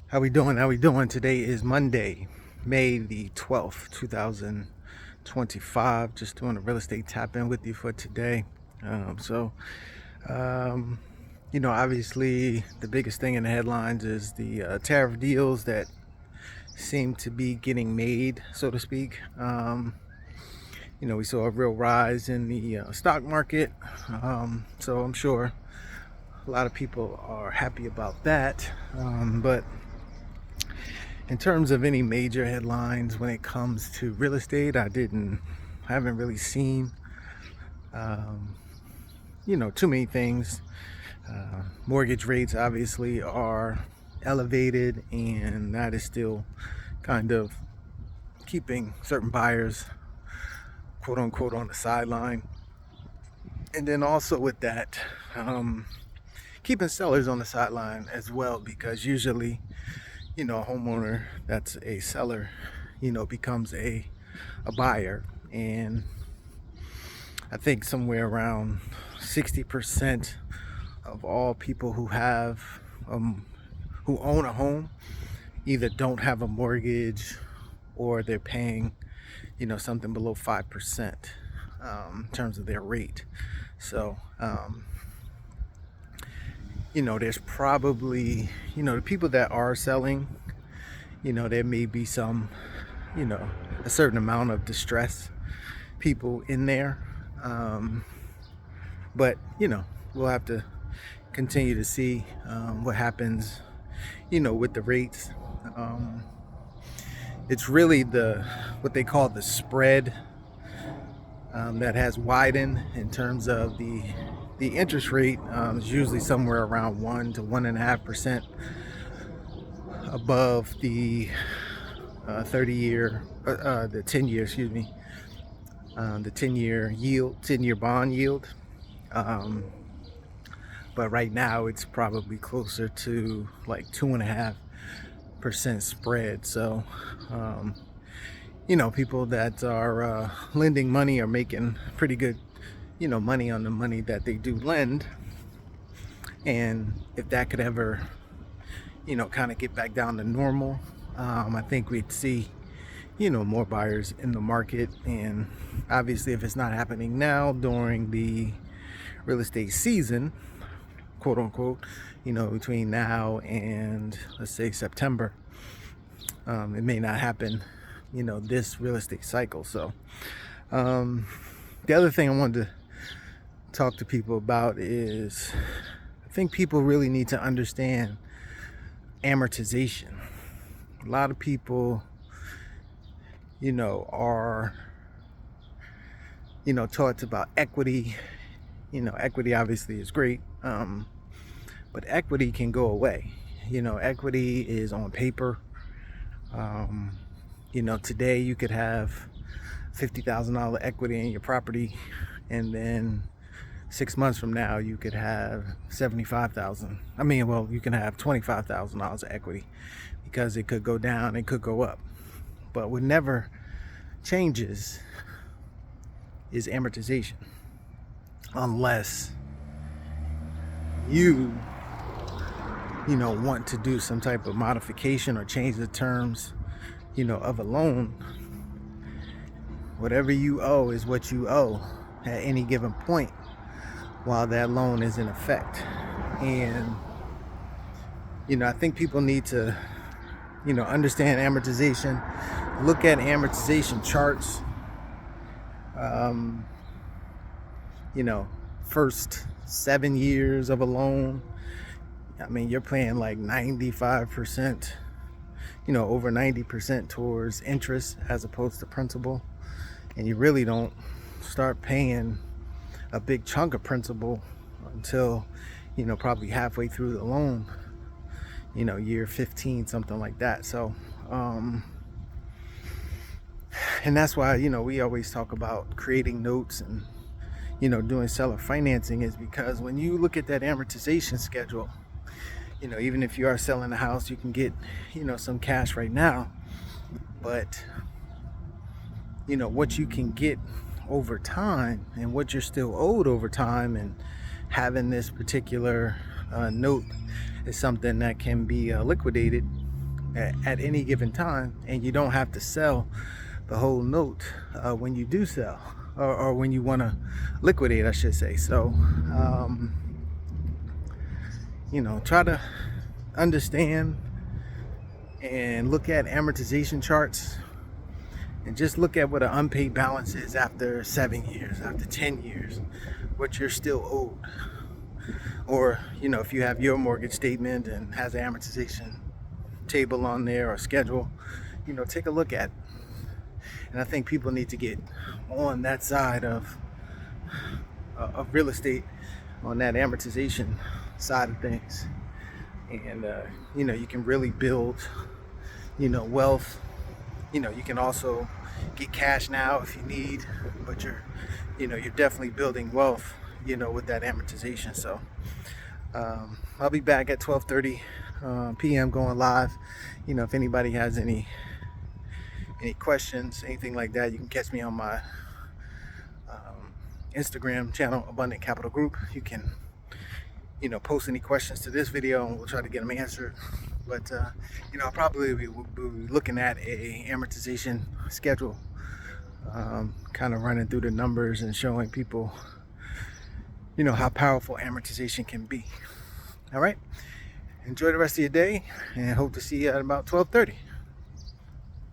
How we doing? How we doing? Today is Monday, May the 12th, 2025. Just doing a real estate tap in with you for today. So, um, obviously the biggest thing in the headlines is the tariff deals that seem to be getting made, so to speak. We saw a real rise in the stock market. So I'm sure a lot of people are happy about that. But in terms of any major headlines when it comes to real estate, haven't really seen, um, too many things. Mortgage rates obviously are elevated, and that is still kind of keeping certain buyers, quote unquote, on the sideline. And then also with that, keeping sellers on the sideline as well, because usually, a homeowner that's a seller, becomes a buyer. And I think somewhere around 60% of all people who own a home either don't have a mortgage or they're paying, something below 5% in terms of their rate. So, there's probably, the people that are selling, there may be some, a certain amount of distress people in there. But, we'll have to continue to see what happens, with the rates. It's really what they call the spread that has widened in terms of the interest rate. Is usually somewhere around 1 to 1.5% above the 30-year, the 10-year, excuse me, the 10-year yield, 10-year bond yield. But right now it's probably closer to like 2.5% spread. So, people that are lending money are making pretty good, money on the money that they do lend. And if that could ever, kind of get back down to normal, I think we'd see, more buyers in the market. And obviously, if it's not happening now during the real estate season, quote unquote, between now and let's say September, it may not happen, this real estate cycle. So, the other thing I wanted to talk to people about is I think people really need to understand amortization. A lot of people, are, taught about equity. Equity obviously is great, but equity can go away. Equity is on paper. Today you could have $50,000 equity in your property, and then 6 months from now you could have 75,000. You can have $25,000 of equity, because it could go down, it could go up. But what never changes is amortization, unless you want to do some type of modification or change the terms, of a loan. Whatever you owe is what you owe at any given point while that loan is in effect. And, I think people need to, understand amortization, look at amortization charts. First 7 years of a loan, you're paying like 95%, over 90% towards interest as opposed to principal. And you really don't start paying a big chunk of principal until, probably halfway through the loan, year 15, something like that. So, and that's why, we always talk about creating notes and, doing seller financing, is because when you look at that amortization schedule, even if you are selling the house, you can get, some cash right now, but, what you can get over time and what you're still owed over time, and having this particular note is something that can be liquidated, at any given time, and you don't have to sell the whole note when you do sell, or when you want to liquidate, I should say. So try to understand and look at amortization charts, and just look at what an unpaid balance is after 7 years, after 10 years, what you're still owed. Or if you have your mortgage statement and has an amortization table on there or schedule, take a look at it. And I think people need to get on that side of real estate, on that amortization side of things. And you can really build wealth. You can also get cash now if you need, but you're definitely building wealth with that amortization. So I'll be back at 12:30 p.m. going live. If anybody has any questions, anything like that, you can catch me on my Instagram channel, Abundant Capital Group. You can post any questions to this video and we'll try to get them answered. But I'll probably be looking at a amortization schedule, kind of running through the numbers and showing people how powerful amortization can be. All right, enjoy the rest of your day, and hope to see you at about 12:30.